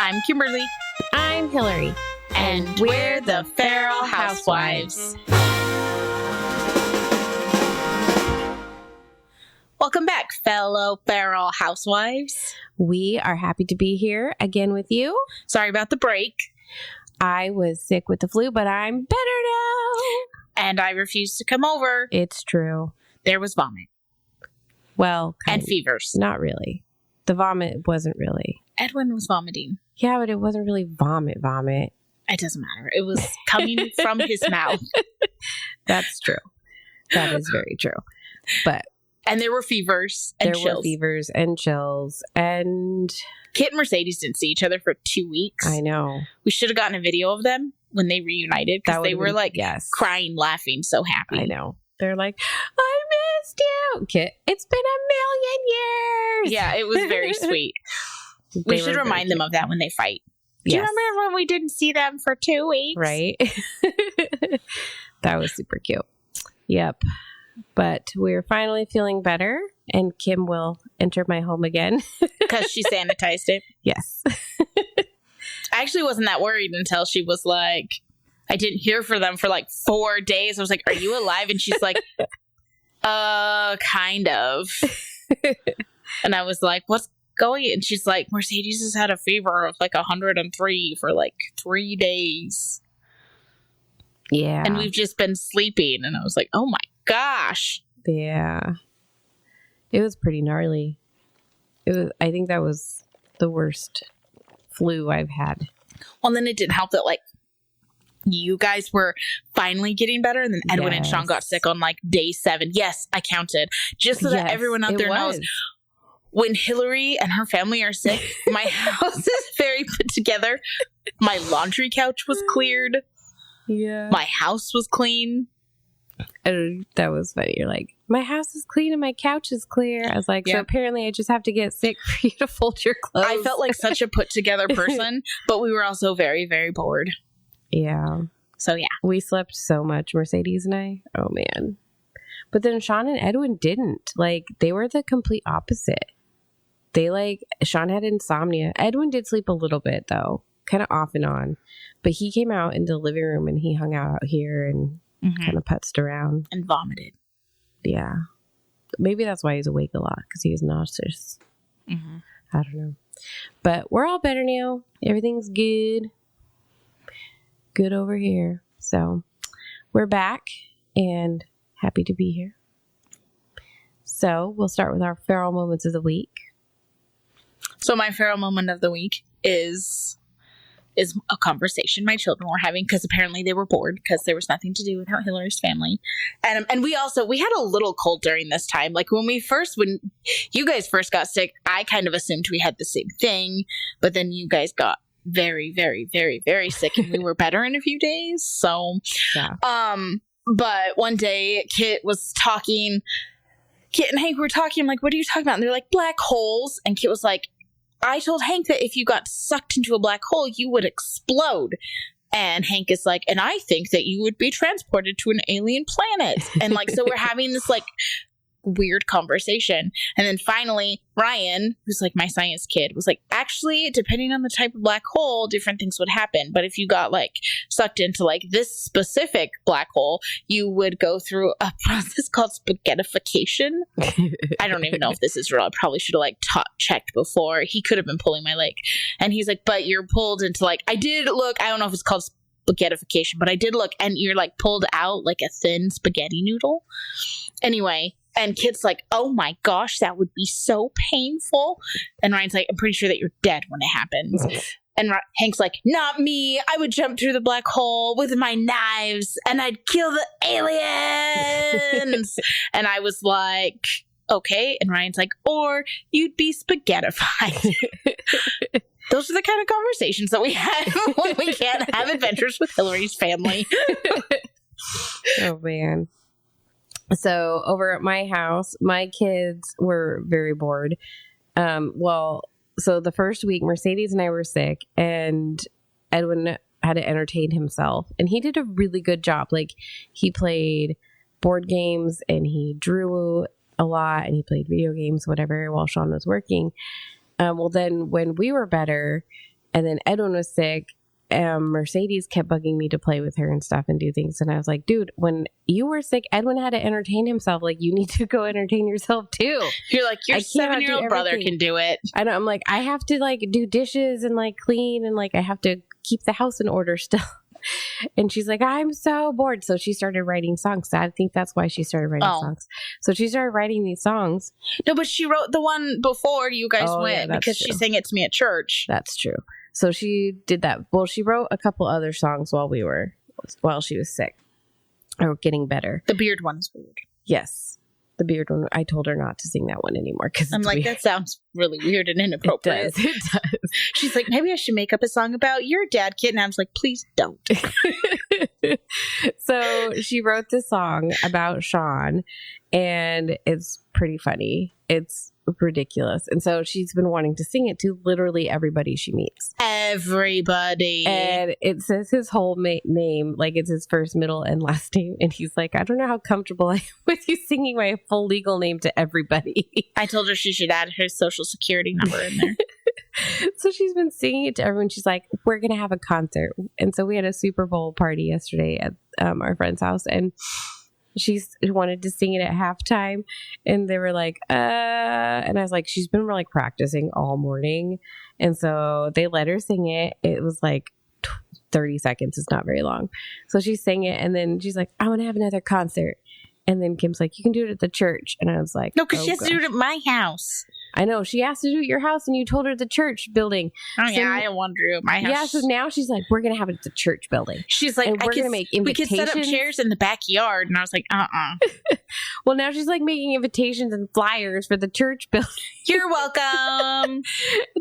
I'm Kimberly. I'm Hillary. And we're the Feral Housewives. Welcome back, fellow Feral Housewives. We are happy to be here again with you. Sorry about the break. I was sick with the flu, but I'm better now. And I refused to come over. It's true. There was vomit. Well, and fevers. Not really. The vomit wasn't really. Edwin was vomiting. Yeah, but it wasn't really vomit. It doesn't matter. It was coming from his mouth. That's true. That is very true. And there were fevers and chills. There were fevers and chills. And Kit and Mercedes didn't see each other for 2 weeks. I know. We should have gotten a video of them when they reunited because they were crying, laughing, so happy. I know. They're like, I missed you. Kit, it's been a million years. Yeah, it was very sweet. We should remind them of that when they fight. Do you remember when we didn't see them for 2 weeks? Right. That was super cute. Yep. But we're finally feeling better, and Kim will enter my home again. Because she sanitized it? Yes. I actually wasn't that worried until she was like, I didn't hear from them for like 4 days. I was like, are you alive? And she's like, kind of. And I was like, what's going? And she's like, Mercedes has had a fever of like 103 for like 3 days. Yeah. And we've just been sleeping. And I was like, oh my gosh. Yeah. It was pretty gnarly. I think that was the worst flu I've had. Well, and then it didn't help that like you guys were finally getting better, and then Edwin and Sean got sick on like day 7. Yes, I counted. Just so that everyone out there knows, when Hillary and her family are sick, my house is very put together. My laundry couch was cleared. Yeah. My house was clean. And that was funny. You're like, my house is clean and my couch is clear. I was like, so apparently I just have to get sick for you to fold your clothes. I felt like such a put together person, but we were also very, very bored. Yeah. So yeah. We slept so much, Mercedes and I. Oh man. But then Sean and Edwin didn't. Like, they were the complete opposite. Sean had insomnia. Edwin did sleep a little bit though, kind of off and on. But he came out into the living room and he hung out here and kind of putzed around. And vomited. Yeah. Maybe that's why he's awake a lot, because he was nauseous. Mm-hmm. I don't know. But we're all better now. Everything's good. Good over here. So we're back and happy to be here. So we'll start with our feral moments of the week. So my feral moment of the week is a conversation my children were having, because apparently they were bored because there was nothing to do without Hillary's family. And we had a little cold during this time. Like when you guys first got sick, I kind of assumed we had the same thing, but then you guys got very, very, very, very sick and we were better in a few days. So, but one day Kit and Hank were talking. I'm like, what are you talking about? And they're like, black holes. And Kit was like, I told Hank that if you got sucked into a black hole, you would explode. And Hank is like, and I think that you would be transported to an alien planet. And like, so we're having this like weird conversation. And then finally, Ryan, who's like my science kid, was like, actually, depending on the type of black hole, different things would happen. But if you got like sucked into like this specific black hole, you would go through a process called spaghettification. I don't even know if this is real. I probably should have like checked before. He could have been pulling my leg. And he's like, but you're pulled into like, I did look, I don't know if it's called spaghettification, but I did look, and you're like pulled out like a thin spaghetti noodle. Anyway. And Kit's like, oh my gosh, that would be so painful. And Ryan's like, I'm pretty sure that you're dead when it happens. And Hank's like, not me. I would jump through the black hole with my knives and I'd kill the aliens. And I was like, okay. And Ryan's like, or you'd be spaghettified. Those are the kind of conversations that we have when we can't have adventures with Hillary's family. Oh, man. So over at my house, my kids were very bored. So the first week, Mercedes and I were sick, and Edwin had to entertain himself. And he did a really good job. Like, he played board games, and he drew a lot, and he played video games, whatever, while Sean was working. Well, then when we were better, And then Edwin was sick. Mercedes kept bugging me to play with her and stuff and do things. And I was like, dude, when you were sick, Edwin had to entertain himself. Like, you need to go entertain yourself too. You're like, your 7-year-old brother can do it. I know. I'm like, I have to like do dishes and like clean and like I have to keep the house in order still. And she's like, I'm so bored. So she started writing songs. So I think that's why she started writing songs. So she started writing these songs. No, but she wrote the one before you guys went because she sang it to me at church. That's true. So she did that. Well, she wrote a couple other songs while she was sick or getting better. The beard one is weird. Yes. The beard one. I told her not to sing that one anymore because I'm like, weird. That sounds really weird and inappropriate. It does. She's like, maybe I should make up a song about your dad, kid. And I was like, please don't. So she wrote this song about Sean and it's pretty funny. It's ridiculous. And so she's been wanting to sing it to literally everybody she meets. Everybody. And it says his whole name, like it's his first, middle, and last name. And he's like, I don't know how comfortable I am with you singing my full legal name to everybody. I told her she should add her social security number in there. So she's been singing it to everyone. She's like, we're going to have a concert. And so we had a Super Bowl party yesterday at our friend's house. And she wanted to sing it at halftime. And they were like, and I was like, she's been like practicing all morning. And so they let her sing it. It was like 30 seconds. It's not very long. So she sang it. And then she's like, I want to have another concert. And then Kim's like, you can do it at the church. And I was like, no, because she has to do it at my house. I know. She asked to do it at your house and you told her the church building. Oh, yeah. I don't want to do it at my house. Yeah. So now she's like, we're going to have it at the church building. She's like, and we're going to make invitations. We could set up chairs in the backyard. And I was like, Well, now she's like making invitations and flyers for the church building. You're welcome.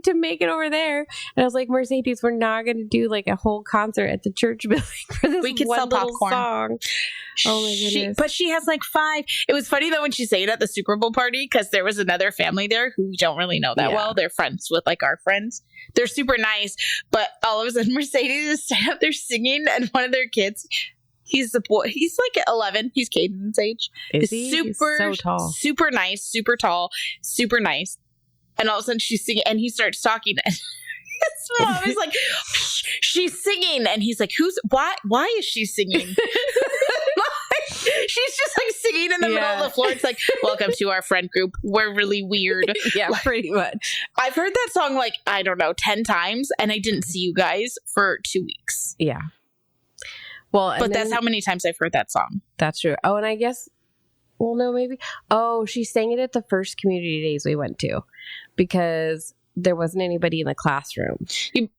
To make it over there. And I was like, Mercedes, we're not going to do like a whole concert at the church building for this we could one sell little popcorn. song. Oh my goodness. But she has like 5. It was funny though when she sang it at the Super Bowl party because there was another family there who we don't really know that well. They're friends with like our friends. They're super nice. But all of a sudden Mercedes is standing up there singing and one of their kids, he's the boy. He's like 11. He's Caden's age. Is he? Super, he's so tall. Super nice, super tall, super nice. And all of a sudden she's singing and he starts talking and his mom is like, she's singing. And he's like, why is she singing? She's just like singing in the middle of the floor. It's like, welcome to our friend group. We're really weird. Yeah, like, pretty much. I've heard that song like, I don't know, 10 times. And I didn't see you guys for 2 weeks. Yeah. Well, but that's how many times I've heard that song. That's true. Oh, and I guess, well, no, maybe. Oh, she sang it at the first community days we went to because there wasn't anybody in the classroom.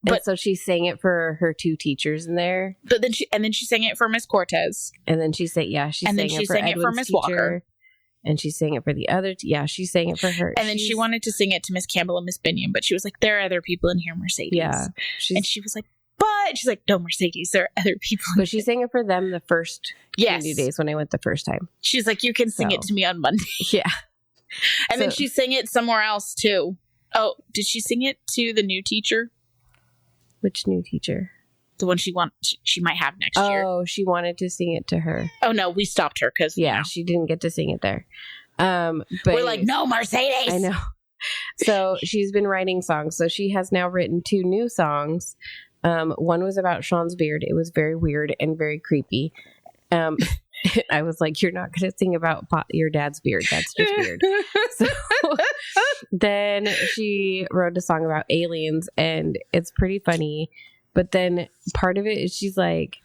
But so she sang it for her 2 teachers in there. But then she sang it for Miss Cortez. And then she sang it for Miss Walker. And she sang it for the other. She sang it for her. And then she wanted to sing it to Miss Campbell and Miss Binion, but she was like, there are other people in here, Mercedes. Yeah. And she was like, but she's like, no, Mercedes, there are other people. But she sang it for them the first community days when I went the first time. She's like, you can sing it to me on Monday. Yeah. And then she sang it somewhere else too. Oh, did she sing it to the new teacher? Which new teacher? The one she might have next year. Oh, she wanted to sing it to her. Oh no, we stopped her because she didn't get to sing it there. But we're like, no, Mercedes. I know. So she's been writing songs. So she has now written 2 new songs. One was about Sean's beard. It was very weird and very creepy. I was like, you're not going to sing about your dad's beard. That's just weird. So then she wrote a song about aliens and it's pretty funny. But then part of it is she's like,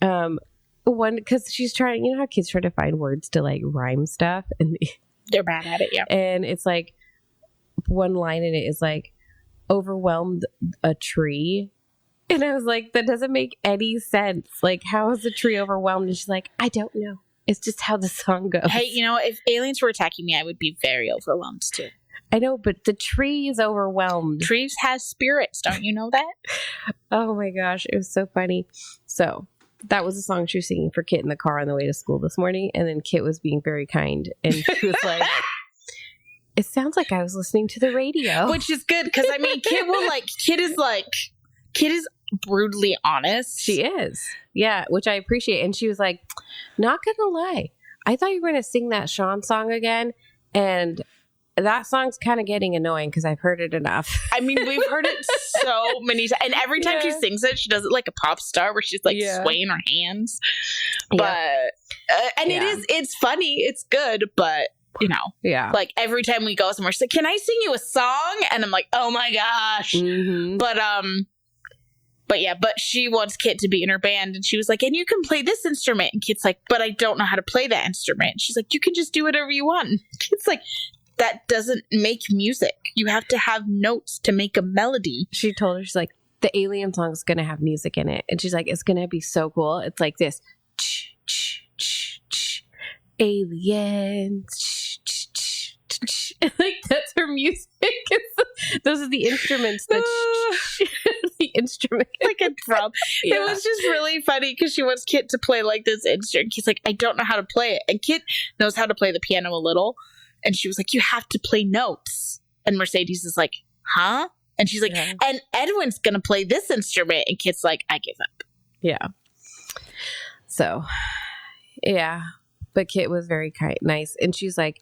because she's trying, you know how kids try to find words to like rhyme stuff and they're bad at it. Yeah. And it's like one line in it is like overwhelmed a tree. And I was like, that doesn't make any sense. Like, how is the tree overwhelmed? And she's like, I don't know. It's just how the song goes. Hey, you know, if aliens were attacking me, I would be very overwhelmed too. I know, but the tree is overwhelmed. Trees has spirits. Don't you know that? Oh my gosh. It was so funny. So that was a song she was singing for Kit in the car on the way to school this morning. And then Kit was being very kind. And she was like, it sounds like I was listening to the radio. Which is good. Because I mean, Kit is brutally honest. She is. Yeah, which I appreciate. And she was like, not gonna lie, I thought you were gonna sing that Sean song again. And that song's kind of getting annoying because I've heard it enough. I mean, we've heard it so many times. And every time she sings it, she does it like a pop star where she's like swaying her hands. But, it's funny. It's good. But, you know, like every time we go somewhere, she's like, can I sing you a song? And I'm like, oh my gosh. Mm-hmm. But she wants Kit to be in her band. And she was like, and you can play this instrument. And Kit's like, but I don't know how to play that instrument. She's like, you can just do whatever you want. And Kit's like, that doesn't make music. You have to have notes to make a melody. She told her, she's like, the Alien song is going to have music in it. And she's like, it's going to be so cool. It's like this. Aliens. Like, that's her music. Those are the instruments. The instrument. Like a drum. It was just really funny because she wants Kit to play like this instrument. He's like, I don't know how to play it. And Kit knows how to play the piano a little. And she was like, you have to play notes. And Mercedes is like, huh? And she's like, and Edwin's going to play this instrument. And Kit's like, I give up. Yeah. So, yeah. But Kit was very nice. And she's like,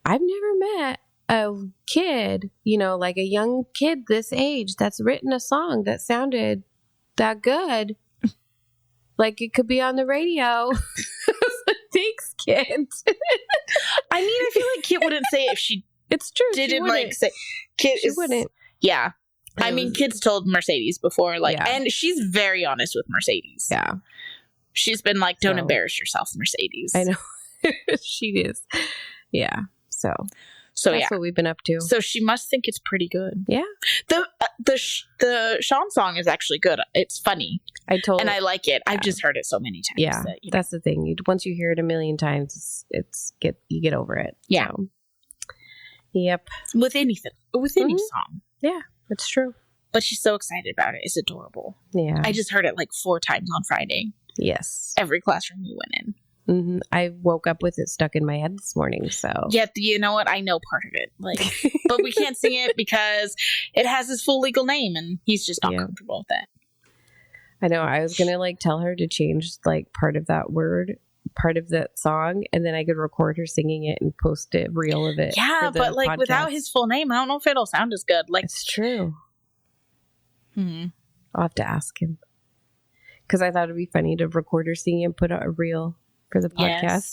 I've never met a kid, you know, like a young kid this age that's written a song that sounded that good. Like it could be on the radio. Thanks, Kit. I mean, I feel like Kit wouldn't say it if she it's true. Didn't like say Kit she wouldn't. Yeah. I mean, Kit's told Mercedes before, like, and she's very honest with Mercedes. Yeah. She's been like, don't embarrass yourself, Mercedes. I know. She is. Yeah. So that's what we've been up to. So she must think it's pretty good. Yeah. The Sean song is actually good. It's funny. And I like it. I've just heard it so many times. Yeah. That's the thing. Once you hear it a million times, you get over it. Yeah. So. Yep. With any song. Yeah, that's true. But she's so excited about it. It's adorable. Yeah. I just heard it like 4 times on Friday. Yes. Every classroom we went in. Mm-hmm. I woke up with it stuck in my head this morning, so. Yeah, you know what? I know part of it. Like, but we can't sing it because it has his full legal name, and he's just not comfortable with that. I know. I was gonna tell her to change like part of that song, and then I could record her singing it and post a reel of it. Yeah, but like podcast. Without his full name, I don't know if it'll sound as good. Like it's true. Mm-hmm. I'll have to ask him because I thought it'd be funny to record her singing and put out a reel for the podcast.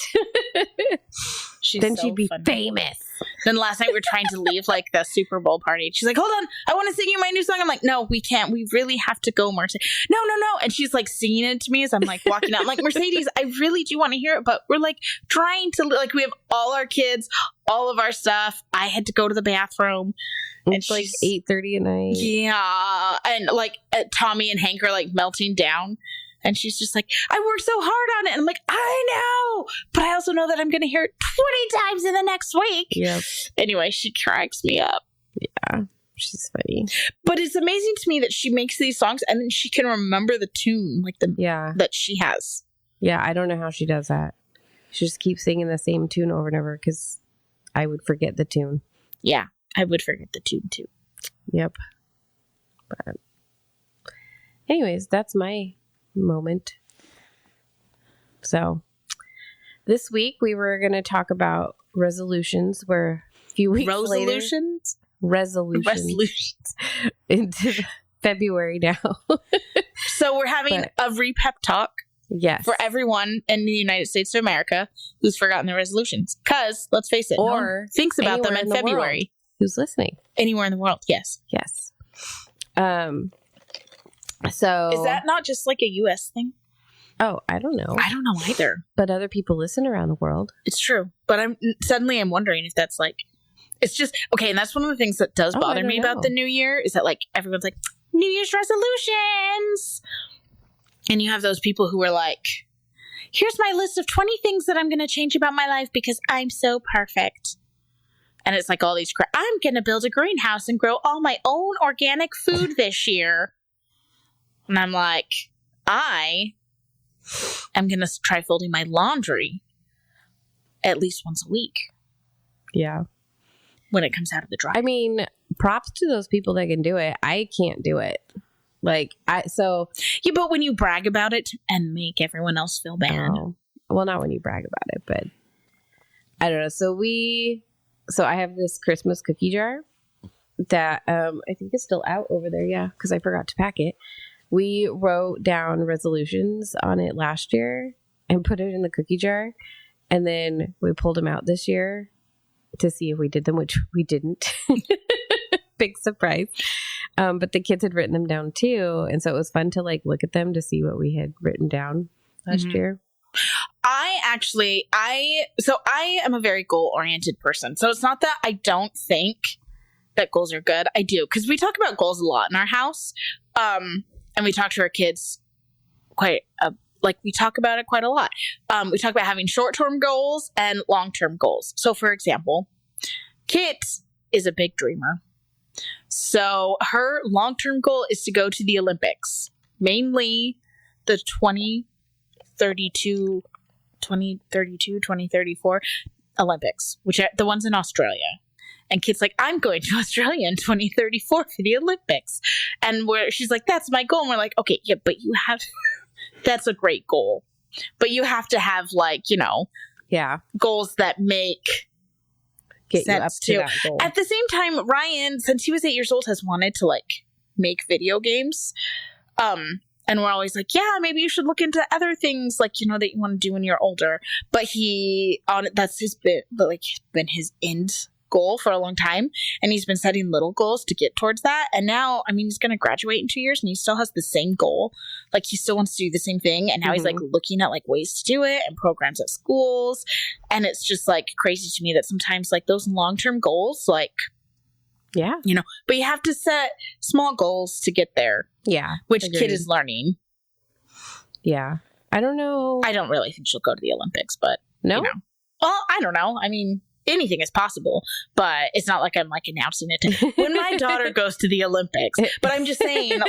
Yes. Then she'd be famous. Then last night we were trying to leave like the Super Bowl party. She's like, hold on, I want to sing you my new song. I'm like, no, we can't. We really have to go, Mercedes. No. And she's like singing it to me as I'm like walking out. I'm like, Mercedes, I really do want to hear it, but we're like trying to, like, we have all our kids, all of our stuff. I had to go to the bathroom. It's like 8:30 at night. Yeah. And like Tommy and Hank are like melting down. And she's just like, I worked so hard on it. And I'm like, I know. But I also know that I'm going to hear it 20 times in the next week. Yep. Anyway, she cracks me up. Yeah. She's funny. But it's amazing to me that she makes these songs and then she can remember the tune that she has. Yeah. I don't know how she does that. She just keeps singing the same tune over and over because I would forget the tune. Yeah. I would forget the tune too. Yep. But anyways, that's my moment. This week we were going to talk about resolutions. We're a few weeks resolutions into February now. So we're having a re-pep talk. Yes. For everyone in the United States of America who's forgotten their resolutions. Because let's face it, or no one thinks about them in February. Who's listening? Anywhere in the world, yes. Yes. So is that not just like a U.S. thing? Oh, I don't know. I don't know either. But other people listen around the world. It's true. But I'm wondering if that's like, it's just, okay, and that's one of the things that does bother me about the new year is that like everyone's like, New Year's resolutions. And you have those people who are like, here's my list of 20 things that I'm going to change about my life because I'm so perfect. And it's like all these I'm going to build a greenhouse and grow all my own organic food this year. And I'm like, I am going to try folding my laundry at least once a week. Yeah. When it comes out of the dryer. I mean, props to those people that can do it. I can't do it. Yeah, but when you brag about it and make everyone else feel bad. Well, not when you brag about it, but I don't know. So we So I have this Christmas cookie jar that I think is still out over there. Yeah, because I forgot to pack it. We wrote down resolutions on it last year and put it in the cookie jar. And then we pulled them out this year to see if we did them, which we didn't. Big surprise. But the kids had written them down too. And so it was fun to like look at them to see what we had written down last year. I am a very goal-oriented person. So it's not that I don't think that goals are good. I do. Because we talk about goals a lot in our house. And we talk to our kids we talk about it quite a lot. We talk about having short-term goals and long-term goals. So for example, Kit is a big dreamer. So her long-term goal is to go to the Olympics, mainly the 2034 Olympics, which are the ones in Australia. And Kit's like, I'm going to Australia in 2034 for the Olympics. And she's like, that's my goal. And we're like, okay, yeah, but you have, that's a great goal. But you have to have goals that make Get sense you up to too. that goal. At the same time, Ryan, since he was 8 years old, has wanted to make video games. And we're always like, yeah, maybe you should look into other things that you want to do when you're older. But that's been his end goal for a long time. And he's been setting little goals to get towards that. And now, he's going to graduate in 2 years and he still has the same goal. He still wants to do the same thing. And now he's looking at ways to do it and programs at schools. And it's just crazy to me that sometimes those long-term goals, but you have to set small goals to get there. Yeah. Which Kid is learning. Yeah. I don't know. I don't really think she'll go to the Olympics, but no. Well, I don't know. Anything is possible, but it's not like I'm announcing it when my daughter goes to the Olympics. But I'm just saying,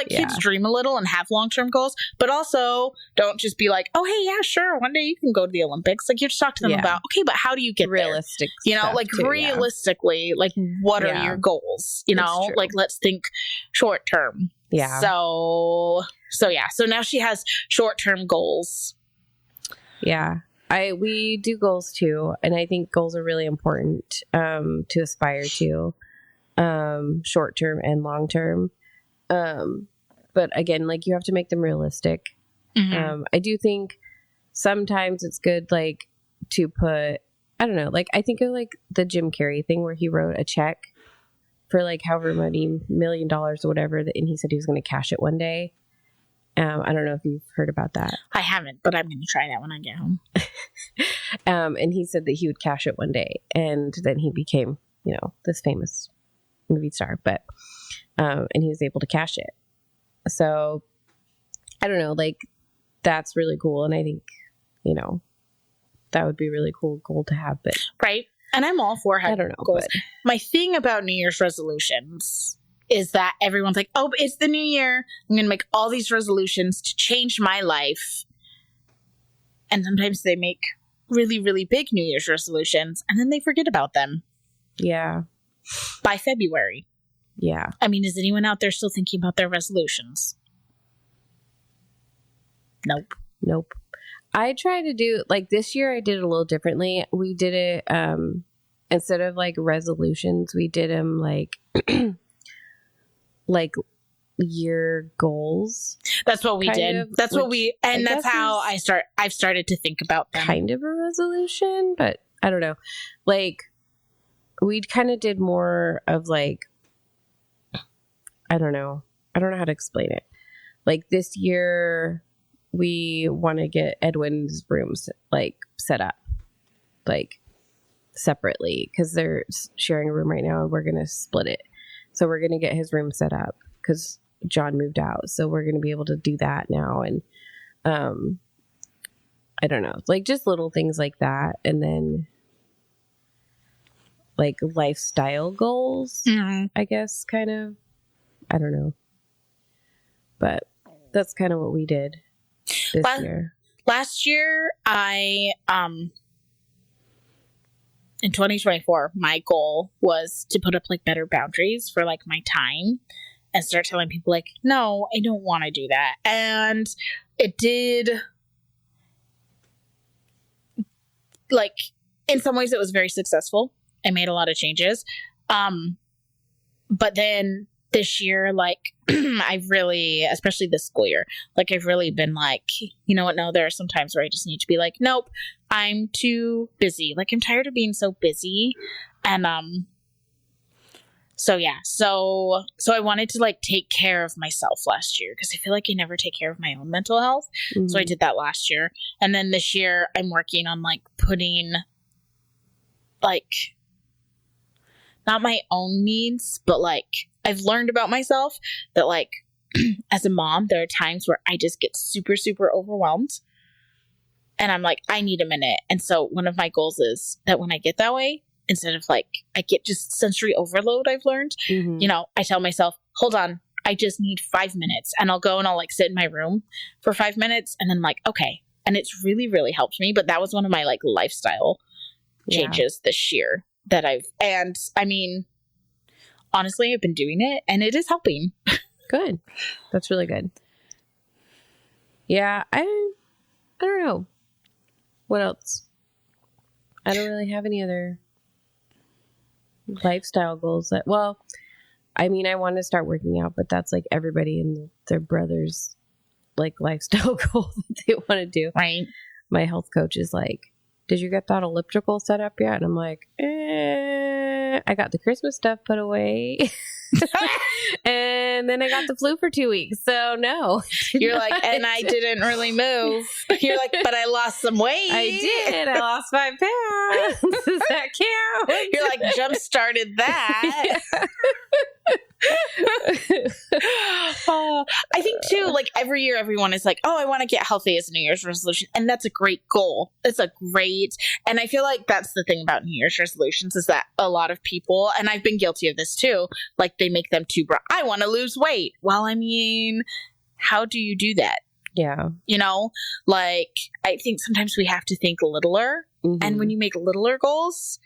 kids dream a little and have long-term goals, but also don't just be like, oh, hey, yeah, sure, one day you can go to the Olympics. You just talk to them about, okay, but how do you get realistic there? Realistically, what are your goals? Let's think short term. Yeah. So now she has short-term goals. Yeah. We do goals too, and I think goals are really important to aspire to, short term and long term. But again, you have to make them realistic. Mm-hmm. I do think sometimes it's good to put, I don't know, I think of the Jim Carrey thing where he wrote a check for however many $1 million or whatever, and he said he was going to cash it one day. I don't know if you've heard about that. I haven't, but I'm going to try that when I get home. And he said that he would cash it one day, and then he became, this famous movie star. But and he was able to cash it. So I don't know, that's really cool, and I think that would be a really cool goal to have. But right, and I'm all for having goals. But my thing about New Year's resolutions is that everyone's like, oh, it's the new year. I'm going to make all these resolutions to change my life. And sometimes they make really, really big New Year's resolutions and then they forget about them. Yeah. By February. Yeah. Is anyone out there still thinking about their resolutions? Nope. I try to do, this year I did it a little differently. We did it, instead of resolutions, we did them year goals. That's what we did. That's what we, and that's how I've started to think about them. Kind of a resolution, but I don't know. We kind of did more of I don't know how to explain it. This year we want to get Edwin's rooms set up separately because they're sharing a room right now and we're going to split it. So we're going to get his room set up because John moved out. So we're going to be able to do that now. And I don't know, just little things like that. And then lifestyle goals, I guess, kind of. I don't know. But that's kind of what we did this year. Last year, in 2024, my goal was to put up better boundaries for my time and start telling people no, I don't want to do that. And it did, in some ways it was very successful. I made a lot of changes. But then this year, like, I've really, especially this school year, like, I've really been like, you know what? No, there are some times where I just need to be like, nope, I'm too busy. Like, I'm tired of being so busy. And, so yeah, so I wanted to like take care of myself last year because I feel like I never take care of my own mental health. Mm-hmm. So I did that last year. And then this year I'm working on like putting like not my own needs, but like I've learned about myself that like as a mom, there are times where I just get super, super overwhelmed. And I'm like, I need a minute. And so one of my goals is that when I get that way, instead of like, I get just sensory overload, I've learned, you know, I tell myself, hold on, I just need 5 minutes. And I'll go and I'll like sit in my room for 5 minutes. And then I'm like, okay. And it's really, really helped me. But that was one of my like lifestyle changes this year that and I mean, honestly, I've been doing it and it is helping. Good. That's really good. Yeah. I don't know. What else? I don't really have any other lifestyle goals that, well, I mean, I want to start working out, but that's like everybody and their brother's like lifestyle goal that they want to do. Right. My health coach is like, did you get that elliptical set up yet? And I'm like, I got the Christmas stuff put away. And then I got the flu for 2 weeks. So no. You're like, and I didn't really move. You're like, but I lost some weight. I did. I lost 5 pounds. Does that count? You're like, jump started that. I think too, like every year everyone is like, oh, I want to get healthy as a New Year's resolution. And that's a great goal. It's a great, and I feel like that's the thing about New Year's resolutions is that a lot of people, and I've been guilty of this too, like they make them too broad. I want to lose weight. Well, I mean, how do you do that? Yeah. You know, like I think sometimes we have to think littler. Mm-hmm. And when you make littler goals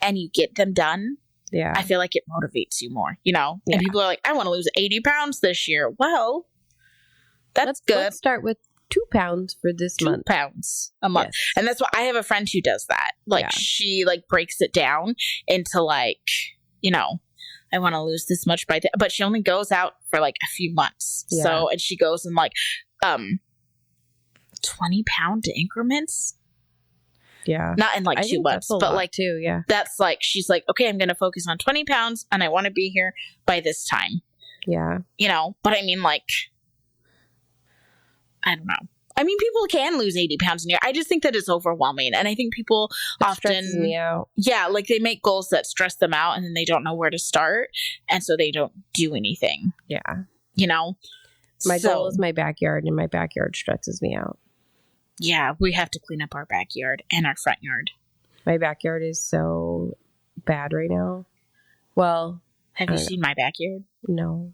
and you get them done, yeah, I feel like it motivates you more, you know? Yeah. And people are like, I want to lose 80 pounds this year. Well, that's good. Let's start with 2 pounds for this month. 2 pounds a month. Yes. And that's why I have a friend who does that. Like she like breaks it down into like, you know, I want to lose this much but she only goes out for like a few months. Yeah. So, and she goes in like 20-pound increments. Yeah. Not in like 2 months, but like too. Yeah. That's like, she's like, okay, I'm going to focus on 20 pounds and I want to be here by this time. Yeah. You know, but I mean, like, I don't know. I mean, people can lose 80 pounds in a year. I just think that it's overwhelming. And I think people stresses me out. Yeah. Like they make goals that stress them out and then they don't know where to start. And so they don't do anything. Yeah. You know, my goal is my backyard and my backyard stresses me out. Yeah, we have to clean up our backyard and our front yard. My backyard is so bad right now. Well, have you seen my backyard? No.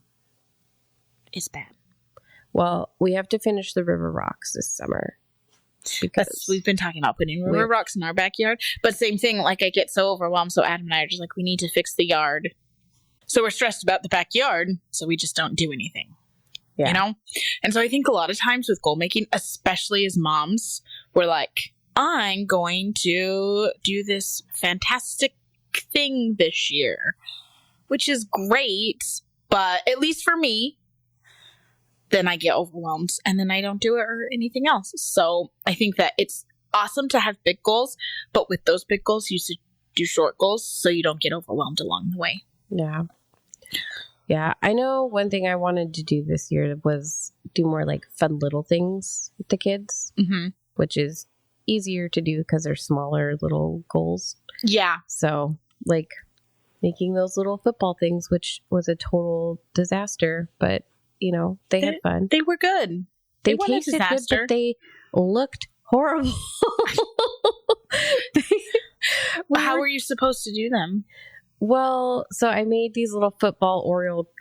It's bad. Well, we have to finish the river rocks this summer. Because we've been talking about putting river rocks in our backyard. But same thing, like I get so overwhelmed. So Adam and I are just like, we need to fix the yard. So we're stressed about the backyard. So we just don't do anything. Yeah. You know? And so I think a lot of times with goal making, especially as moms, we're like, I'm going to do this fantastic thing this year, which is great. But at least for me, then I get overwhelmed and then I don't do it or anything else. So I think that it's awesome to have big goals, but with those big goals, you should do short goals so you don't get overwhelmed along the way. Yeah. Yeah, I know one thing I wanted to do this year was do more like fun little things with the kids, which is easier to do because they're smaller little goals. Yeah. So like making those little football things, which was a total disaster, but you know, they had fun. They were good. They tasted good, but they looked horrible. How were you supposed to do them? Well, so I made these little football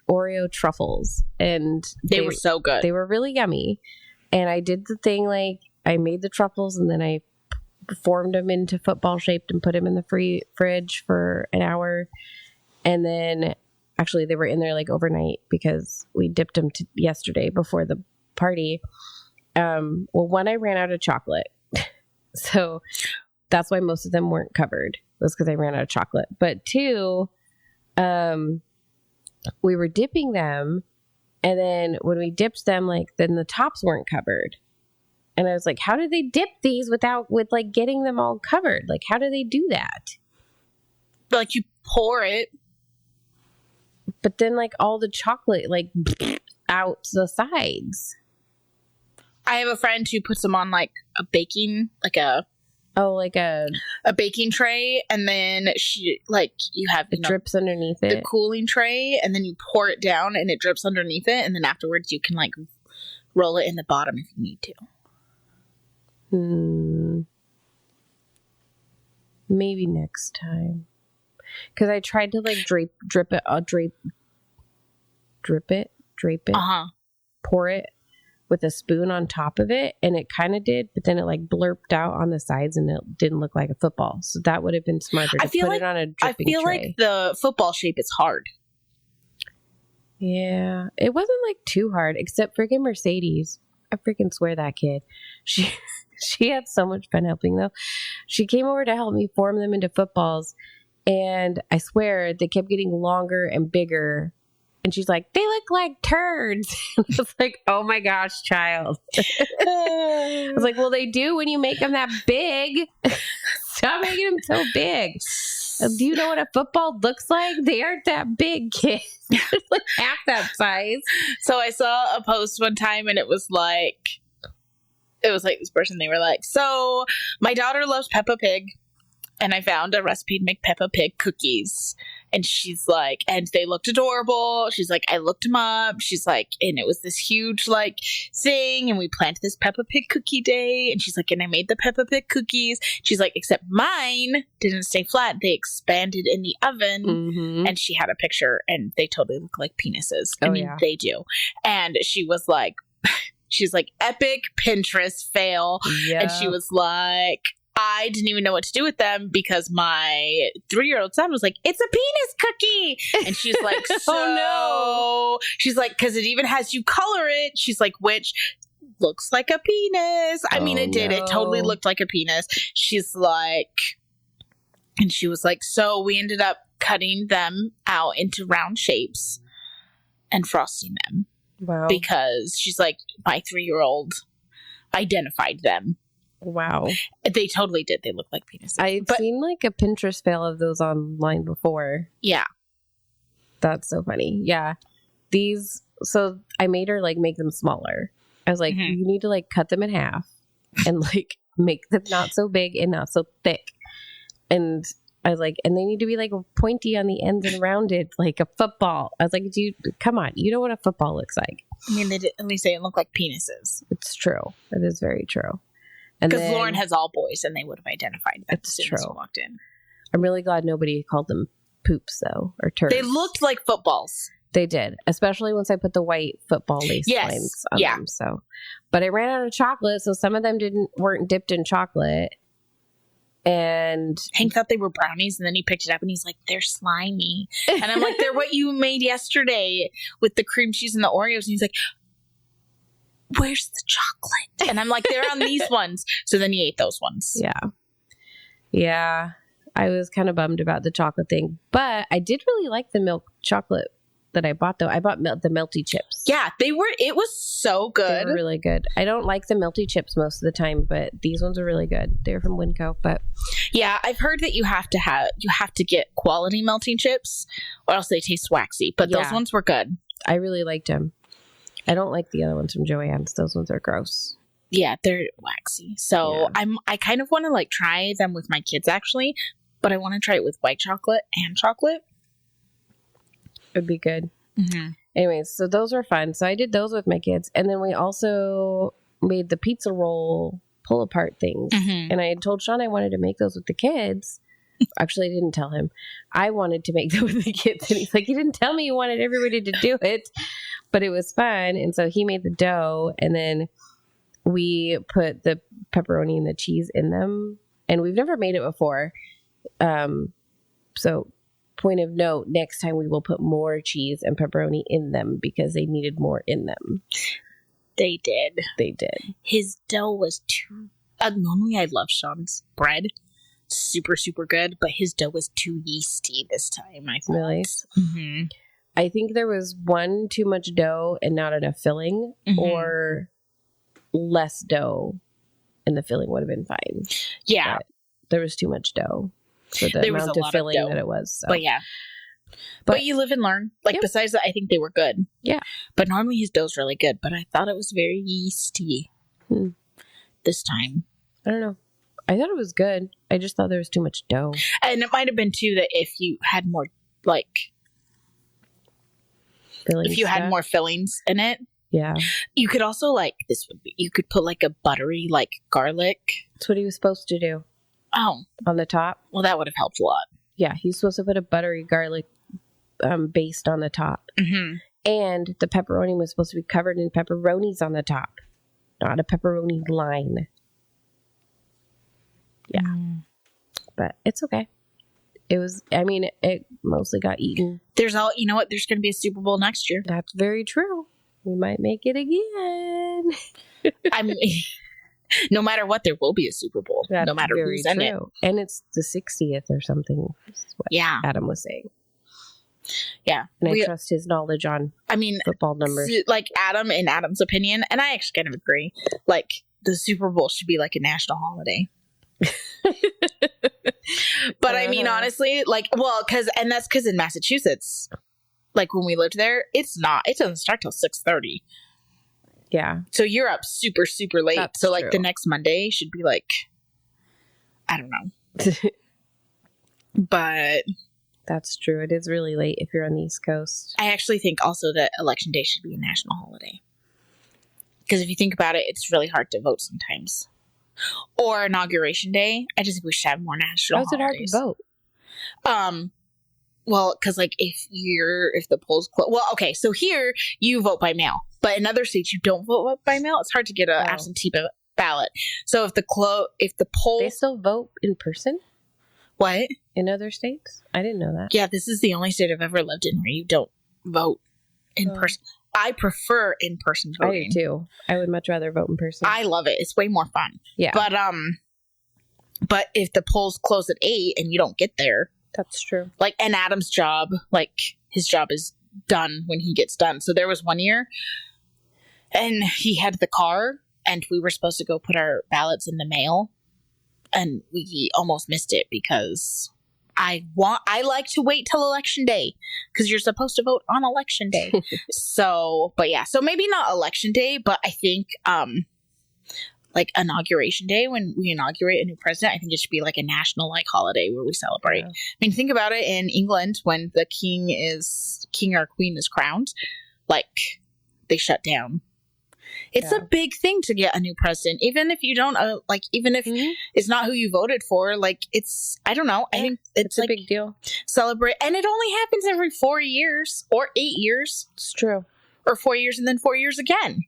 Oreo truffles, and they were so good. They were really yummy. And I did the thing like I made the truffles, and then I formed them into football shaped and put them in the fridge for an hour. And then actually they were in there like overnight because we dipped them yesterday before the party. Well, I ran out of chocolate, so that's why most of them weren't covered. was because I ran out of chocolate. But 2, we were dipping them, and then when we dipped them, like, then the tops weren't covered. And I was like, how do they dip these with like getting them all covered? Like, how do they do that? Like, you pour it. But then, like, all the chocolate, like, out the sides. I have a friend who puts them on, like, a baking, like a baking tray, and then she, like, you have it drips underneath it, the cooling tray, and then you pour it down, and it drips underneath it, and then afterwards you can, like, roll it in the bottom if you need to. Maybe next time. Because I tried to, like, drape it, pour it with a spoon on top of it, and it kind of did, but then it, like, blurped out on the sides, and it didn't look like a football. So that would have been smarter to put it on a dripping tray. Like the football shape is hard. Yeah, it wasn't, like, too hard, except freaking Mercedes. I freaking swear that kid. She had so much fun helping, though. She came over to help me form them into footballs, and I swear they kept getting longer and bigger. And she's like, they look like turds. I was like, oh my gosh, child. I was like, well, they do when you make them that big. Stop making them so big. Do you know what a football looks like? They aren't that big, kid. It's like half that size. So I saw a post one time, and it was like this person, they were like, so my daughter loves Peppa Pig, and I found a recipe to make Peppa Pig cookies. And she's like, and they looked adorable. She's like, I looked them up. She's like, and it was this huge, like, thing. And we planned this Peppa Pig cookie day. And she's like, and I made the Peppa Pig cookies. She's like, except mine didn't stay flat. They expanded in the oven. Mm-hmm. And she had a picture, and they totally look like penises. I mean, yeah. They do. And she was like, she's like, epic Pinterest fail. Yeah. And she was like, I didn't even know what to do with them because my 3-year-old son was like, it's a penis cookie. And she's like, so, oh, no. She's like, because it even has you color it. She's like, which looks like a penis. I mean, it did. No. It totally looked like a penis. She's like, and she was like, so we ended up cutting them out into round shapes and frosting them. Wow. Because she's like, my 3-year-old identified them. Wow. They totally did. They look like penises. I've seen, like, a Pinterest fail of those online before. Yeah. That's so funny. Yeah. So I made her, like, make them smaller. I was like, you need to, like, cut them in half and, like, make them not so big and not so thick. And I was like, and they need to be, like, pointy on the ends and rounded, like a football. I was like, come on. You know what a football looks like. I mean, at least they didn't look like penises. It's true. It is very true. Because Lauren has all boys, and they would have identified them as soon as you walked in. I'm really glad nobody called them poops, though, or turds. They looked like footballs. They did, especially once I put the white football lace lines on them. So, but I ran out of chocolate, so some of them weren't dipped in chocolate. And Hank thought they were brownies, and then he picked it up, and he's like, "They're slimy." And I'm like, "They're what you made yesterday with the cream cheese and the Oreos." And he's like, where's the chocolate? And I'm like, they're on these ones. So then he ate those ones. Yeah. I was kind of bummed about the chocolate thing, but I did really like the milk chocolate that I bought, though. I bought the melty chips. Yeah, it was so good. They were really good. I don't like the melty chips most of the time, but these ones are really good. They're from Winco, but yeah, I've heard that you have to get quality melting chips or else they taste waxy, but those ones were good. I really liked them. I don't like the other ones from Joann's. Those ones are gross. Yeah, they're waxy. So I kind of want to, like, try them with my kids, actually, but I want to try it with white chocolate and chocolate. It'd be good. Mm-hmm. Anyways, so those were fun. So I did those with my kids. And then we also made the pizza roll pull apart things. Mm-hmm. And I had told Sean I wanted to make those with the kids. Actually, I didn't tell him. I wanted to make them with the kids. And he's like, you didn't tell me you wanted everybody to do it. But it was fun. And so he made the dough. And then we put the pepperoni and the cheese in them. And we've never made it before. So point of note, next time we will put more cheese and pepperoni in them because they needed more in them. They did. They did. His dough was too... normally I love Sean's bread. super, super good, but his dough was too yeasty this time, I thought. Really? Mm-hmm. I think there was one, too much dough and not enough filling, or less dough and the filling would have been fine. Yeah. But there was too much dough for the There was amount a of lot filling of dough. that it was. So. But yeah. But you live and learn. Like, Yep. besides that, I think they were good. Yeah. But normally his dough's really good, but I thought it was very yeasty this time. I don't know. I thought it was good. I just thought there was too much dough. And it might have been, too, that if you had more, like... Filling if you had stuff. more fillings in it. Yeah. You could also, like... This would be... You could put, like, a buttery, like, garlic. That's what he was supposed to do. Oh. On the top. Well, that would have helped a lot. Yeah. He's supposed to put a buttery garlic based on the top. Mm-hmm. And the pepperoni was supposed to be covered in pepperonis on the top. Not a pepperoni line. Yeah. But it's okay. It was, I mean, it mostly got eaten. There's all, you know what? There's going to be a Super Bowl next year. That's very true. We might make it again. I mean, no matter what, there will be a Super Bowl. That's no matter very who's in it. true. And it's the 60th or something. Is what Yeah. Adam was saying. Yeah. And I trust his knowledge on football numbers. Like Adam, in Adam's opinion, and I actually kind of agree, like the Super Bowl should be like a national holiday. But I mean, honestly, like, well, that's because in Massachusetts, like when we lived there, it doesn't start till 6:30. Yeah. So you're up super, super late. That's so like true. the next Monday should be like, I don't know. But That's true. It is really late if you're on the East Coast. I actually think also that Election Day should be a national holiday. Because if you think about it, it's really hard to vote sometimes. Or Inauguration Day. I just think we should have more national How's it hard holidays. to vote? Well, because like if the polls close, well, okay, so here you vote by mail, but in other states you don't vote by mail. It's hard to get an absentee ballot. So if the polls, They still vote in person what in other states? I didn't know that. Yeah, this is the only state I've ever lived in where you don't vote in person. I prefer in-person voting. I do too. I would much rather vote in person. I love it. It's way more fun. Yeah. But if the polls close at 8 and you don't get there, That's true. like, and Adam's job, like his job is done when he gets done. So there was one year and he had the car and we were supposed to go put our ballots in the mail and we almost missed it because I like to wait till election day because you're supposed to vote on election day. So maybe not election day, but I think like Inauguration Day when we inaugurate a new president, I think it should be like a national like holiday where we celebrate. Yeah. I mean, think about it in England when the king or queen is crowned, like they shut down. It's a big thing to get a new president, even if you don't even if it's not who you voted for. Like I don't know. I think it's like a big deal. Celebrate, and it only happens every 4 years or 8 years. It's true. Or 4 years and then 4 years again.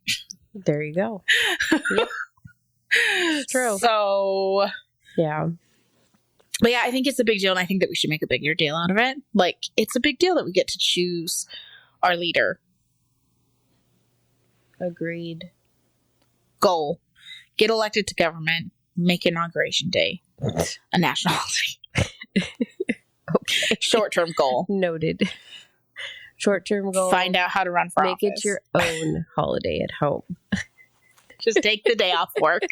There you go. Yep. It's true. So yeah. But yeah, I think it's a big deal, and I think that we should make a bigger deal out of it. Like, it's a big deal that we get to choose our leader. Agreed. Goal. Get elected to government. Make Inauguration Day a national holiday. Okay. Short-term goal. Noted. Short-term goal. Find out how to run for office. Make it your own holiday at home. Just take the day off work.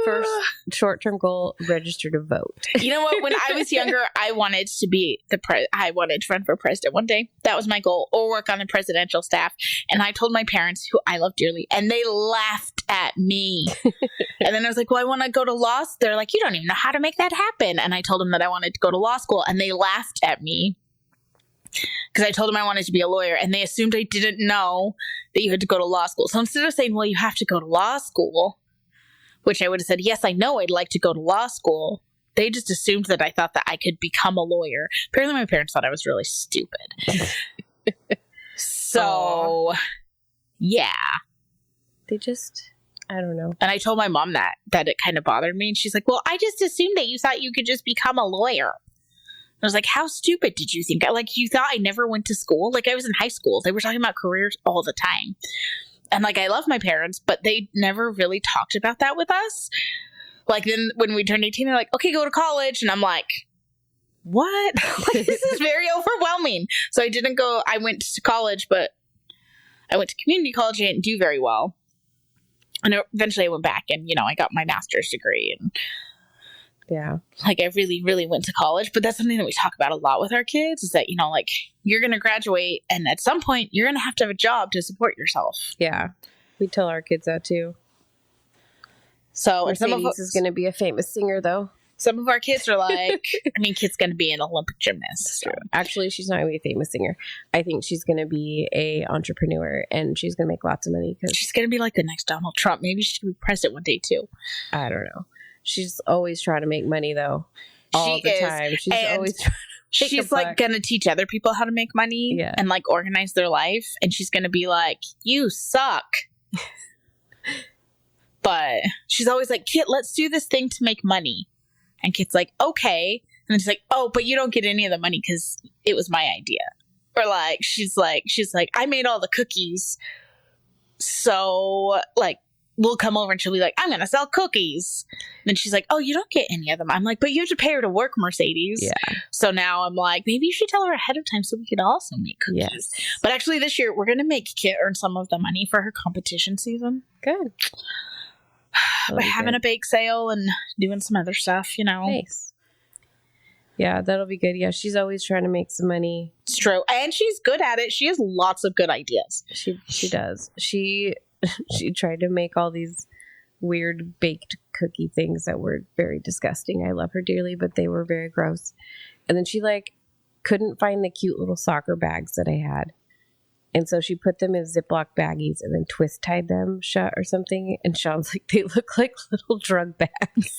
First short-term goal: register to vote. You know what? When I was younger, I wanted to be I wanted to run for president one day. That was my goal, or work on the presidential staff. And I told my parents, who I love dearly, and they laughed at me. And then I was like, "Well, I want to go to law." They're like, "You don't even know how to make that happen." And I told them that I wanted to go to law school, and they laughed at me because I told them I wanted to be a lawyer, and they assumed I didn't know that you had to go to law school. So instead of saying, "Well, you have to go to law school," which I would have said, yes, I know I'd like to go to law school, they just assumed that I thought that I could become a lawyer. Apparently my parents thought I was really stupid. So, yeah. They just, I don't know. And I told my mom that it kind of bothered me. And she's like, well, I just assumed that you thought you could just become a lawyer. I was like, how stupid did you think? Like, you thought I never went to school? Like, I was in high school. They were talking about careers all the time. And like, I love my parents, but they never really talked about that with us. Like, then when we turned 18, they're like, okay, go to college. And I'm like, what? Like, this is very overwhelming. So I didn't go. I went to college, but I went to community college. I didn't do very well. And eventually I went back and, I got my master's degree. And yeah, like, I really, really went to college. But that's something that we talk about a lot with our kids is that, like, you're going to graduate and at some point you're going to have a job to support yourself. Yeah. We tell our kids that too. So Mercedes is going to be a famous singer, though. Some of our kids are like, kid's going to be an Olympic gymnast. So. Actually, she's not going to be a famous singer. I think she's going to be a entrepreneur, and she's going to make lots of money. Cause she's going to be like the next Donald Trump. Maybe she can be president one day, too. I don't know. She's always trying to make money, though. All the time. She's always trying to make she's like going to teach other people how to make money and like organize their life. And she's going to be like, you suck. But she's always like, Kit, let's do this thing to make money. And Kit's like, okay. And then she's like, oh, but you don't get any of the money because it was my idea. Or like, she's like, I made all the cookies. So like, we'll come over and she'll be like, I'm going to sell cookies. And then she's like, oh, you don't get any of them. I'm like, but you have to pay her to work, Mercedes. Yeah. So now I'm like, maybe you should tell her ahead of time so we could also make cookies. Yes. But actually this year, we're going to make Kit earn some of the money for her competition season. Good. By having a bake sale and doing some other stuff, Nice. Yeah, that'll be good. Yeah, she's always trying to make some money. It's true. And she's good at it. She has lots of good ideas. She does. She tried to make all these weird baked cookie things that were very disgusting. I love her dearly, but they were very gross. And then she couldn't find the cute little soccer bags that I had. And so she put them in Ziploc baggies and then twist tied them shut or something. And Sean's like, they look like little drug bags.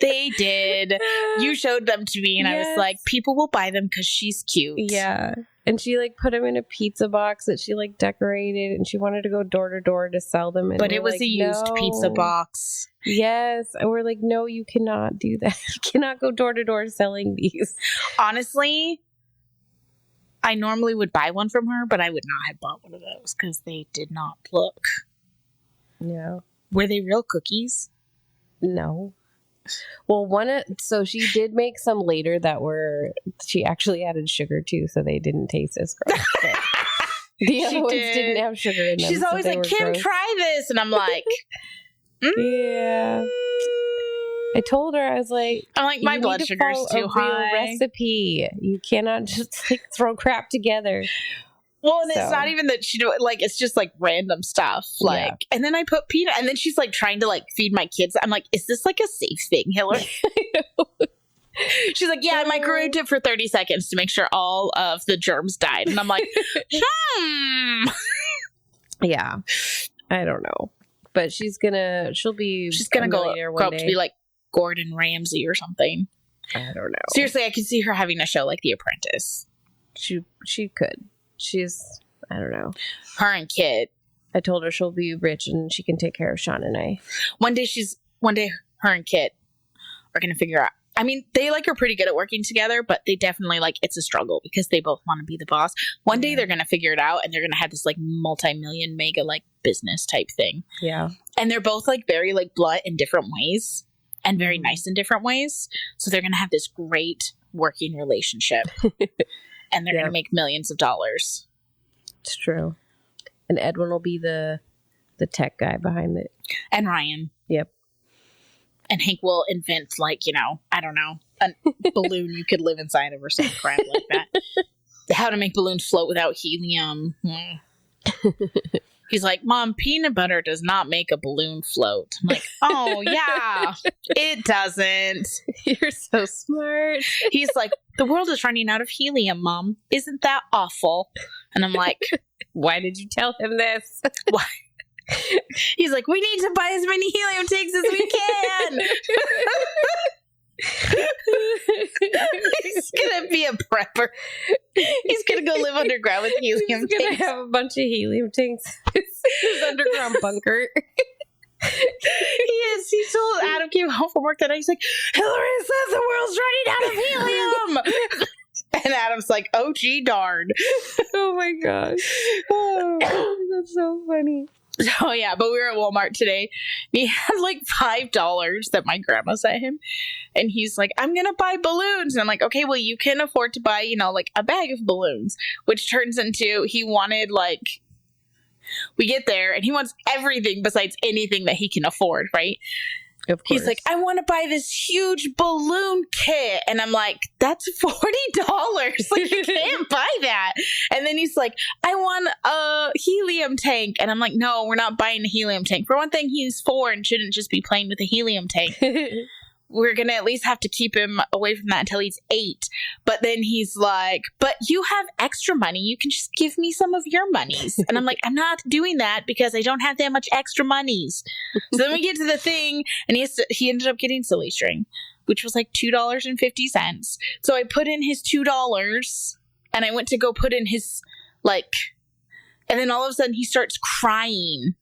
They did. You showed them to me and I was like, people will buy them because she's cute. Yeah. And she put them in a pizza box that she decorated and she wanted to go door to door to sell them. And but it was a used pizza box. Yes. And we're like, no, you cannot do that. You cannot go door to door selling these. Honestly, I normally would buy one from her, but I would not have bought one of those because they did not look. No. Were they real cookies? No. Well, so she did make some later that she actually added sugar too, so they didn't taste as gross. The other ones didn't have sugar in them. She's always like, Kim, gross. Try this. And I'm like, yeah. I told her, I was like, my blood sugar is too high. Real recipe. You cannot just throw crap together. Well, and it's not even that she do it, it's just random stuff. And then I put peanut, and then she's trying to feed my kids. I'm like, is this a safe thing, Hillary? She's like, yeah, I microwaved it for 30 seconds to make sure all of the germs died. And I'm like, Yeah. I don't know. But she's gonna go up to be like Gordon Ramsay or something. I don't know. Seriously, I could see her having a show like The Apprentice. She could. I don't know. Her and Kit. I told her she'll be rich and she can take care of Sean and I. One day her and Kit are going to figure out. I mean, they are pretty good at working together, but they definitely it's a struggle because they both want to be the boss. One day they're going to figure it out and they're going to have this multi-million mega business type thing. Yeah. And they're both very blunt in different ways and very nice in different ways. So they're going to have this great working relationship. And they're going to make millions of dollars. It's true. And Edwin will be the tech guy behind it. And Ryan. Yep. And Hank will invent, I don't know, a balloon you could live inside of or some crap like that. How to make balloons float without helium. He's like, Mom, peanut butter does not make a balloon float. I'm like, oh, yeah, it doesn't. You're so smart. He's like, the world is running out of helium, Mom. Isn't that awful? And I'm like, why did you tell him this? Why? He's like, we need to buy as many helium tanks as we can. He's gonna be a prepper. He's gonna go live underground with helium tanks. He's gonna have a bunch of helium tanks. His underground bunker. He is. He told Adam came home from work that night. He's like, Hillary says the world's running out of helium. And Adam's like, oh, gee, darn. Oh my gosh. Oh, that's so funny. Oh yeah, but we were at Walmart today. He had like $5 that my grandma sent him, and he's like, "I'm gonna buy balloons." And I'm like, "Okay, well, you can afford to buy, like a bag of balloons." Which turns into he wanted like, we get there and he wants everything besides anything that he can afford, right? Of course. He's like, "I want to buy this huge balloon kit," and I'm like, "That's $40. Like, you can't buy that." And then he's like, "I want a helium tank," and I'm like, "No, we're not buying a helium tank. For one thing, he's 4 and shouldn't just be playing with a helium tank. We're gonna at least have to keep him away from that until he's 8." But then he's like, "But you have extra money. You can just give me some of your monies." And I'm like, "I'm not doing that because I don't have that much extra monies." So then we get to the thing, and he ended up getting silly string, which was like $2.50. So I put in his $2, and I went to go put in his and then all of a sudden he starts crying.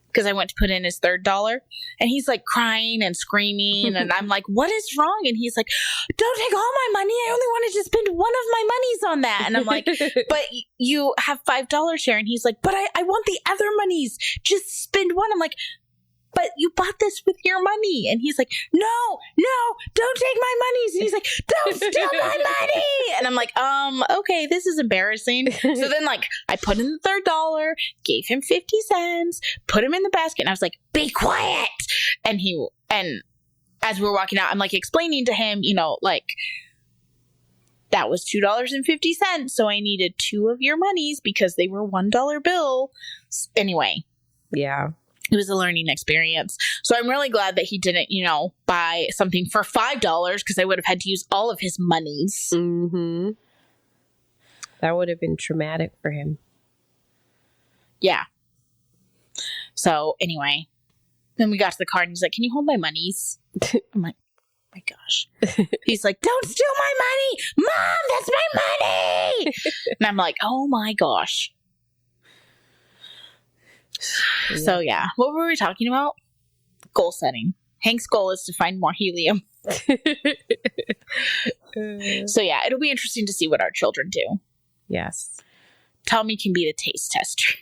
Because I went to put in his $3, and he's like crying and screaming, and I'm like, "What is wrong?" And he's like, "Don't take all my money. I only wanted to spend one of my monies on that." And I'm like, "But you have $5 here." And he's like, "But I want the other monies. Just spend one." I'm like, "But you bought this with your money." And he's like, no, "Don't take my monies." And he's like, "Don't steal my money." And I'm like, okay, this is embarrassing. So then I put in the $3, gave him 50 cents, put him in the basket, and I was like, "Be quiet." And as we're walking out, I'm explaining to him, that was $2.50. So I needed 2 of your monies because they were $1 bill. Anyway. Yeah. It was a learning experience. So I'm really glad that he didn't, buy something for $5 because I would have had to use all of his monies. Mm-hmm. That would have been traumatic for him. Yeah. So anyway, then we got to the car and he's like, "Can you hold my monies?" I'm like, "My gosh." He's like, "Don't steal my money. Mom, that's my money." And I'm like, "Oh my gosh." Yeah. So yeah, what were we talking about? Goal setting. Hank's goal is to find more helium. So yeah, it'll be interesting to see what our children do. Yes. Tommy can be the taste tester.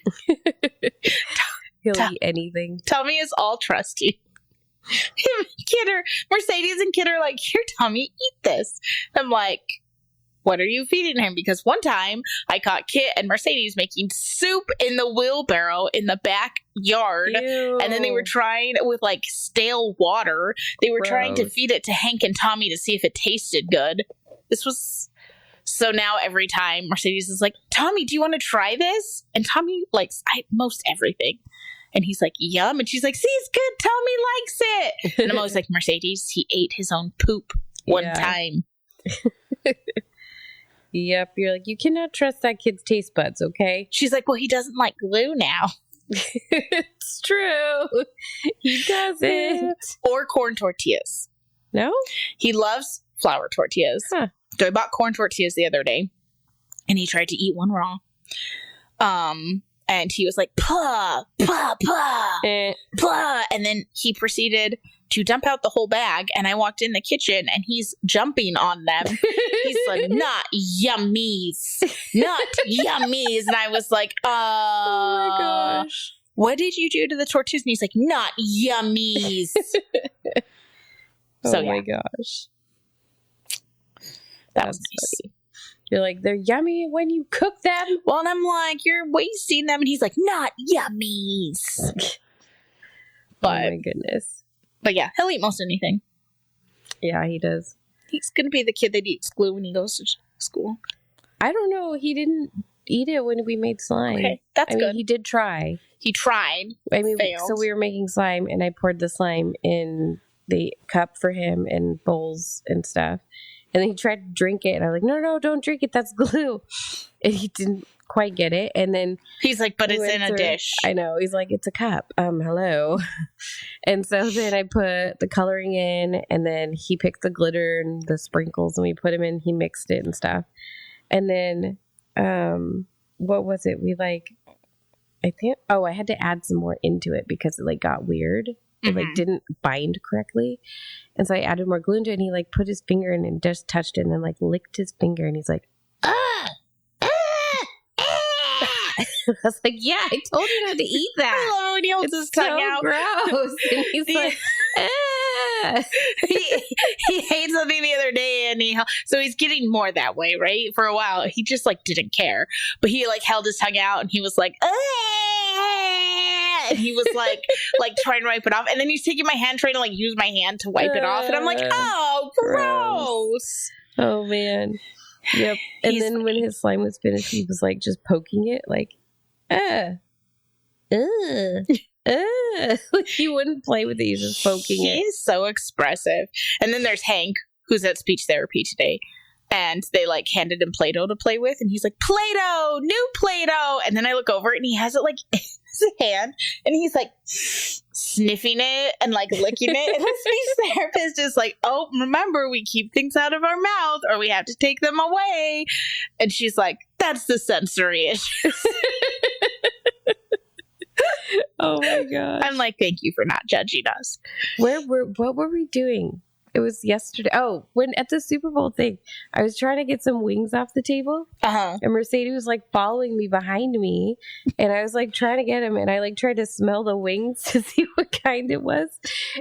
He'll eat anything. Tommy is all trusty. Mercedes and Kid are like, "Here, Tommy, eat this." I'm like, "What are you feeding him?" Because one time I caught Kit and Mercedes making soup in the wheelbarrow in the backyard. Ew. And then they were trying with stale water. They were trying to feed it to Hank and Tommy to see if it tasted good. So now every time Mercedes is like, "Tommy, do you want to try this?" And Tommy likes most everything. And he's like, "Yum." And she's like, "See, it's good. Tommy likes it." And I'm always like, "Mercedes, he ate his own poop one time." Yep. You're like, "You cannot trust that kid's taste buds, okay?" She's like, "Well, he doesn't like glue now." It's true. He doesn't. Or corn tortillas. No? He loves flour tortillas. Huh. So I bought corn tortillas the other day, and he tried to eat one raw. And he was like, "Puh, puh, puh, puh." And then he proceeded to dump out the whole bag, and I walked in the kitchen, and he's jumping on them. He's like, "Not yummies. Not yummies." And I was like, oh my gosh. "What did you do to the tortillas?" And he's like, "Not yummies." Oh my gosh. That was funny. You're like, "They're yummy when you cook them." Well, and I'm like, "You're wasting them." And he's like, "Not yummies." But, oh my goodness. But yeah, he'll eat most anything. Yeah, he does. He's going to be the kid that eats glue when he goes to school. I don't know. He didn't eat it when we made slime. Okay, that's good. He did try. He tried. Failed. So we were making slime, and I poured the slime in the cup for him and bowls and stuff. And then he tried to drink it, and I was like, no, don't drink it. That's glue. And he didn't quite get it. And then he's like, "But it's in a dish." I know. He's like, "It's a cup. Hello." And so then I put the coloring in, and then he picked the glitter and the sprinkles, and we put them in. He mixed it and stuff. And then, what was it? I had to add some more into it because it got weird. It didn't bind correctly. And so I added more glue into it, and he put his finger in and just touched it and then licked his finger, and he's like, I was like, yeah, I told you not to eat I that. love when he holds his It's tongue so out. gross. And he's like, he ate something the other day, and so he's getting more that way, right? For a while, he just like didn't care, but he like held his tongue out, and he was like, and he was like trying to wipe it off, and then he's taking my hand, trying to like use my hand to wipe it off, and I'm like, oh, gross. Oh man. Yep. And then when his slime was finished, he was like just poking it, like, like he wouldn't play with it, he's just poking it. He's so expressive. And then there's Hank, who's at speech therapy today, and they like handed him Play-Doh to play with, and he's like, Play-Doh, new Play-Doh. And then I look over and he has it like in his hand, and he's like sniffing it and like licking it. And the speech therapist is like, oh, remember, we keep things out of our mouth or we have to take them away. And she's like, that's the sensory issue. Oh my god. I'm like, thank you for not judging us. What were we doing? It was yesterday. Oh, when at the Super Bowl thing, I was trying to get some wings off the table, and Mercedes was like following me behind me, and I was like trying to get him, and I like tried to smell the wings to see what kind it was,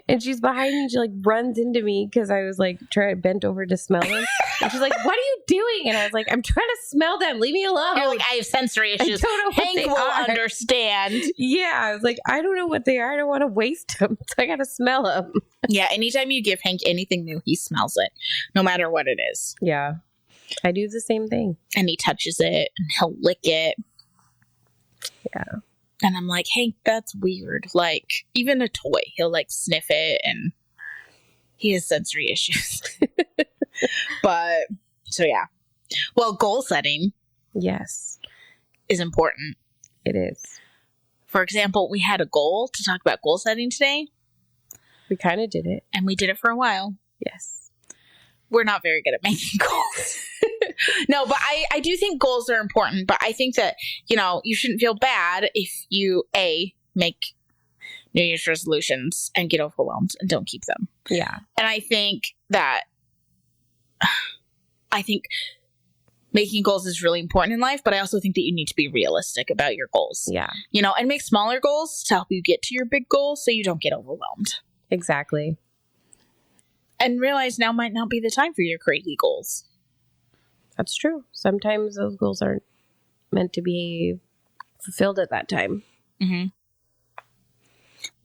and she's behind me, and she like runs into me because I was like bent over to smell them, and she's like, "What are you doing?" And I was like, "I'm trying to smell them. Leave me alone." You're like, I have sensory issues. I don't know Hank will understand. Yeah, I was like, I don't know what they are. I don't want to waste them, so I gotta smell them. Yeah, anytime you give Hank anything new, he smells it, no matter what it is. Yeah, I do the same thing. And he touches it, and he'll lick it. Yeah. And I'm like, Hank, that's weird. Like, even a toy, he'll like sniff it, and he has sensory issues. But, so yeah. Well, goal setting. Yes. Is important. It is. For example, we had a goal to talk about goal setting today. We kind of did it. And we did it for a while. Yes. We're not very good at making goals. No, but I do think goals are important. But I think that, you shouldn't feel bad if you, make New Year's resolutions and get overwhelmed and don't keep them. Yeah. And I think making goals is really important in life, but I also think that you need to be realistic about your goals. Yeah. And make smaller goals to help you get to your big goals so you don't get overwhelmed. Exactly. And realize now might not be the time for your crazy goals. That's true. Sometimes those goals aren't meant to be fulfilled at that time. Mm-hmm.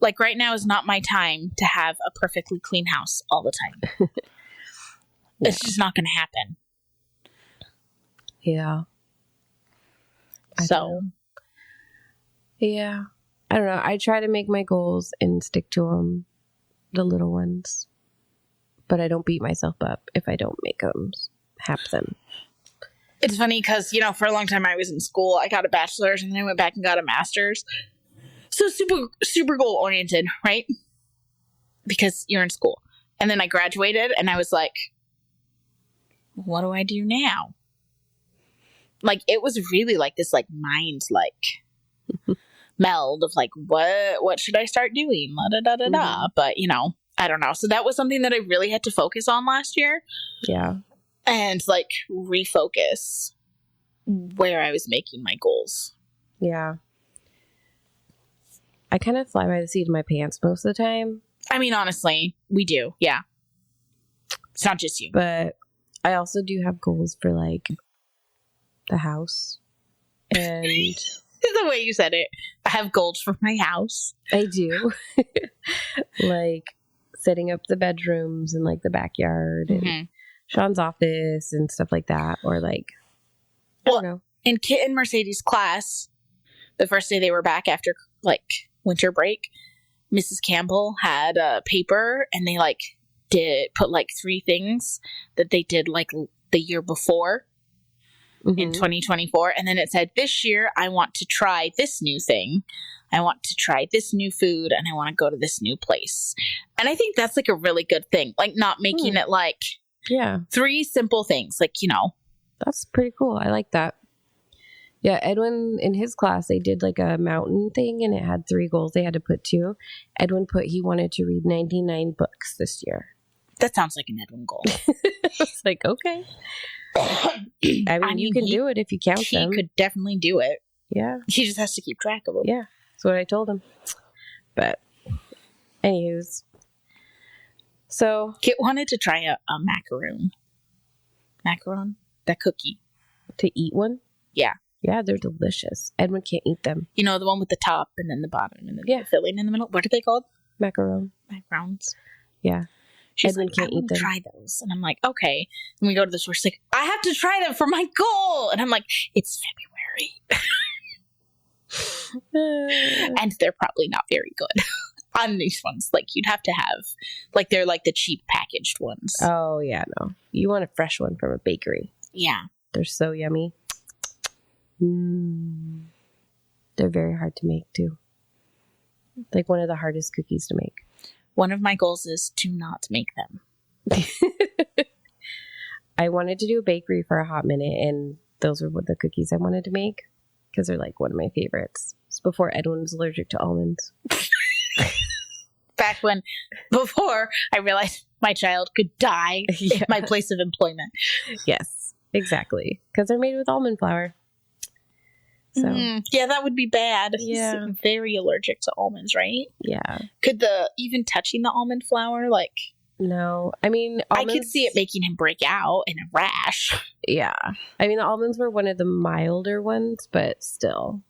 Like right now is not my time to have a perfectly clean house all the time. Yeah. It's just not going to happen. Yeah. Yeah. I don't know. I try to make my goals and stick to them, the little ones. But I don't beat myself up if I don't make them, have them. It's funny because, for a long time I was in school. I got a bachelor's and then I went back and got a master's. So super, super goal oriented, right? Because you're in school. And then I graduated and I was like, what do I do now? Like, it was really like this, like, mind, like, meld of, like, what should I start doing? Mm-hmm. But, I don't know. So that was something that I really had to focus on last year. Yeah. And, like, refocus where I was making my goals. Yeah. I kind of fly by the seat of my pants most of the time. I mean, honestly, we do. Yeah. It's not just you. But I also do have goals for, like, the house. And the way you said it, I have goals for my house. I do. Like setting up the bedrooms and like the backyard and Sean's office and stuff like that. Or like, I don't know. In Kit and Mercedes' class, the first day they were back after like winter break, Mrs. Campbell had a paper and they like put like 3 things that they did like the year before. In 2024. And then it said, this year, I want to try this new thing. I want to try this new food and I want to go to this new place. And I think that's like a really good thing. Like not making it like 3 simple things. Like, That's pretty cool. I like that. Yeah. Edwin, in his class, they did like a mountain thing and it had 3 goals they had to put to. Edwin he wanted to read 99 books this year. That sounds like an Edwin goal. It's like, okay. I mean, you can do it if you count them. He could definitely do it. Yeah. He just has to keep track of them. Yeah. That's what I told him. But, anywho's. So. Kit wanted to try a macaroon. Macaron? That cookie. To eat one? Yeah. Yeah, they're delicious. Edwin can't eat them. You know, the one with the top and then the bottom and then the filling in the middle? What are they called? Macaron. Macarons. Yeah. She's Edwin like, can't eat them. Try those. And I'm like, okay. And we go to the store. She's like, I have to try them for my goal. And I'm like, it's February. And they're probably not very good on these ones. Like, you'd have to have, like, they're like the cheap packaged ones. Oh, yeah, no. You want a fresh one from a bakery. Yeah. They're so yummy. They're very hard to make, too. Like, one of the hardest cookies to make. One of my goals is to not make them. I wanted to do a bakery for a hot minute, and those were the cookies I wanted to make because they're like one of my favorites. It's before Edwin was allergic to almonds. Before I realized my child could die in my place of employment. Yes, exactly. Because they're made with almond flour. So yeah, that would be bad. Yeah. He's very allergic to almonds, right? Yeah. Could even touching the almond flour, like... No. I mean, almonds, I could see it making him break out in a rash. Yeah. I mean, the almonds were one of the milder ones, but still,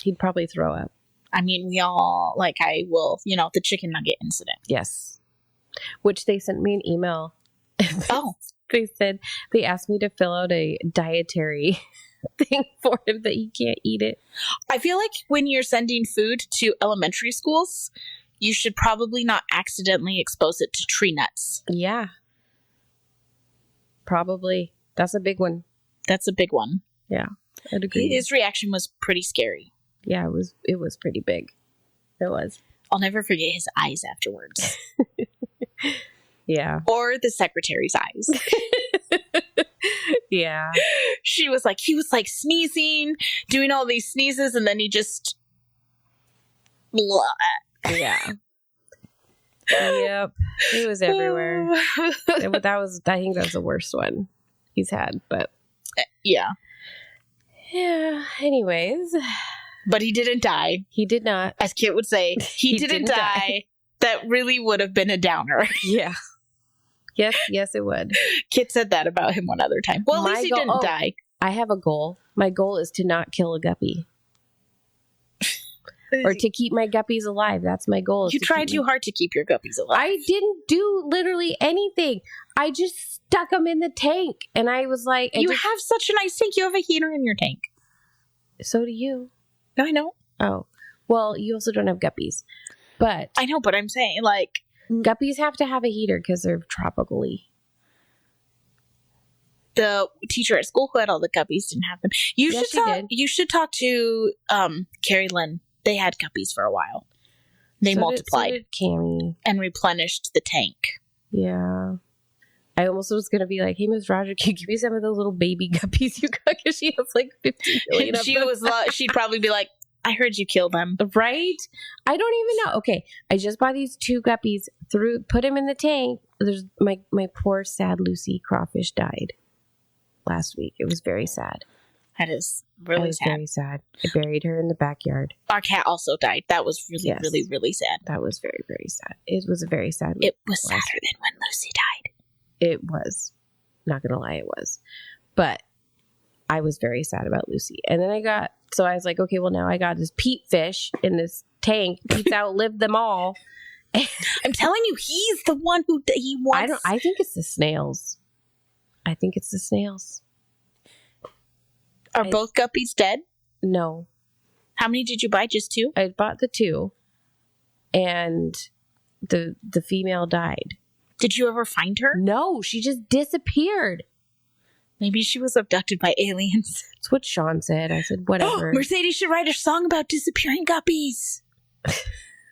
he'd probably throw up. I mean, we all, like, I will, the chicken nugget incident. Yes. Which they sent me an email. Oh. They asked me to fill out a dietary thing for him that he can't eat it. I feel like when you're sending food to elementary schools, you should probably not accidentally expose it to tree nuts. Yeah. Probably. That's a big one. That's a big one. Yeah. I'd agree. His reaction was pretty scary. Yeah, it was pretty big. It was. I'll never forget his eyes afterwards. Yeah. Or the secretary's eyes. Yeah. He was like sneezing, doing all these sneezes, and then he just... Blah. Yeah. Yep. It was everywhere. I think that was the worst one he's had, but... Yeah. Yeah. Anyways. But he didn't die. He did not. As Kit would say, he didn't die. That really would have been a downer. Yeah. Yes, it would. Kit said that about him one other time. Well, at least he didn't die. I have a goal. My goal is to not kill a guppy. Or to keep my guppies alive. That's my goal. You tried too hard to keep your guppies alive. I didn't do literally anything. I just stuck them in the tank. And I was like... You have such a nice tank. You have a heater in your tank. So do you. I know. Oh. Well, you also don't have guppies. But... I know, but I'm saying, like... Guppies have to have a heater because they're tropically. The teacher at school who had all the guppies didn't have them. You should talk to Carrie Lynn. They had guppies for a while. They multiplied. So did Cammie. And replenished the tank. Yeah. I almost was going to be like, hey, Miss Roger, can you give me some of those little baby guppies you got? Because she has like 50 million of them. She'd probably be like, I heard you kill them. Right? I don't even know. Okay. I just bought these 2 guppies, put them in the tank. There's my poor sad Lucy crawfish died last week. It was very sad. That is really sad. Very sad. I buried her in the backyard. Our cat also died. That was really, really, really sad. That was very, very sad. It was a very sad week. It was sadder than when Lucy died. It was. Not going to lie, it was. But I was very sad about Lucy. And then I was like, okay, well, now I got this Pete fish in this tank. Pete's outlived them all. I'm telling you, he's the one who he wants. I think it's the snails. Are both guppies dead? No. How many did you buy? Just 2? I bought the 2. And the female died. Did you ever find her? No, she just disappeared. Maybe she was abducted by aliens. That's what Sean said. I said, whatever. Mercedes should write a song about disappearing guppies.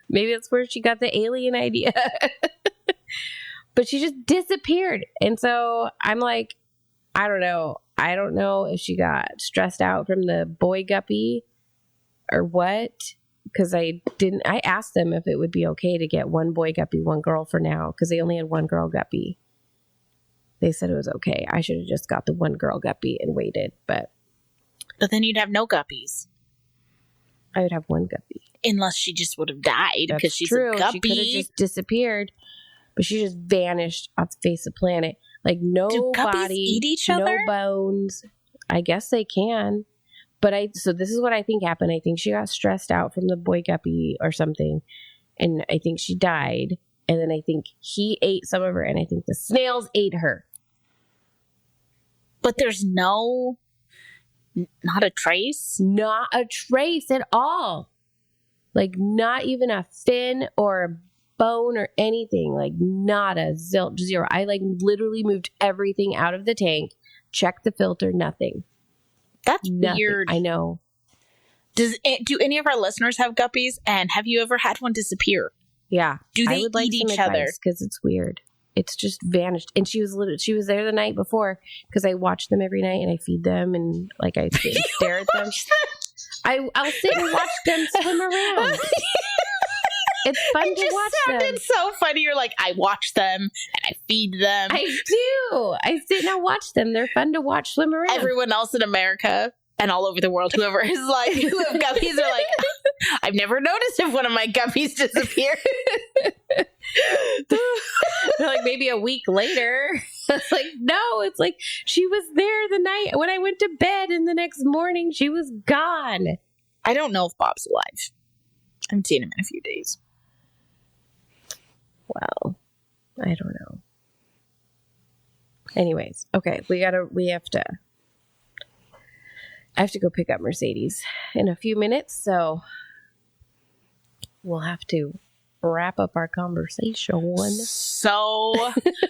Maybe that's where she got the alien idea. But she just disappeared. And so I'm like, I don't know. I don't know if she got stressed out from the boy guppy or what. Because I asked them if it would be okay to get 1 boy guppy, 1 girl for now. Because they only had 1 girl guppy. They said it was okay. I should have just got the 1 girl guppy and waited. But then you'd have no guppies. I would have one guppy. Unless she just would have died because she's true. a guppy. She could have just disappeared, but she just vanished off the face of the planet. Like no Do guppies body, eat each no other? bones. I guess they can. But so this is what I think happened. I think she got stressed out from the boy guppy or something. And I think she died. And then I think he ate some of her. And I think the snails ate her. But there's not a trace? Not a trace at all. Like not even a fin or a bone or anything. Like not a zilch, zero. I like literally moved everything out of the tank. Checked the filter, nothing. That's Nothing. weird. I know. Do any of our listeners have guppies? And have you ever had one disappear? Yeah. Do they I would like eat some each other? because it's weird. It's just vanished. And she was there the night before because I watch them every night and I feed them and like I sit and stare at them. I'll sit and watch them swim around. It's fun to watch them. It sounded so funny. You're like, I watch them and I feed them. I do. I sit and I watch them. They're fun to watch swim around. Everyone else in America and all over the world, whoever is like, who have guppies are like, I've never noticed if one of my guppies disappeared. They're like, maybe a week later. It's like, no, it's like she was there the night when I went to bed and the next morning she was gone. I don't know if Bob's alive. I haven't seen him in a few days. Well, I don't know. Anyways, okay, I have to go pick up Mercedes in a few minutes, so we'll have to wrap up our conversation. So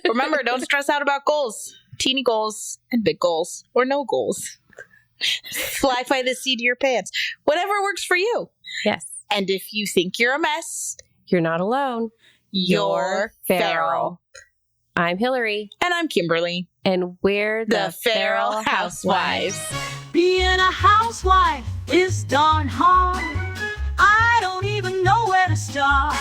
remember, don't stress out about goals. Teeny goals and big goals, or no goals. Fly by the seat of your pants. Whatever works for you. Yes. And if you think you're a mess, you're not alone. You're feral. I'm Hillary. And I'm Kimberly. And we're the Feral Housewives. Being a housewife is darn hard. I don't even know where to start.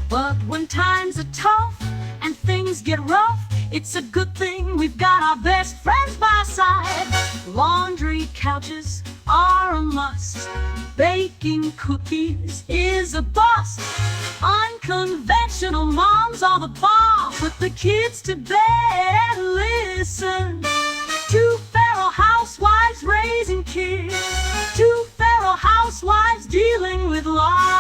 But when times are tough and things get rough, it's a good thing we've got our best friends by our side. Laundry couches are a must. Baking cookies is a bust. Unconventional moms are the bomb. Put the kids to bed. Listen to feral housewives raising kids. Two feral housewives dealing with loss.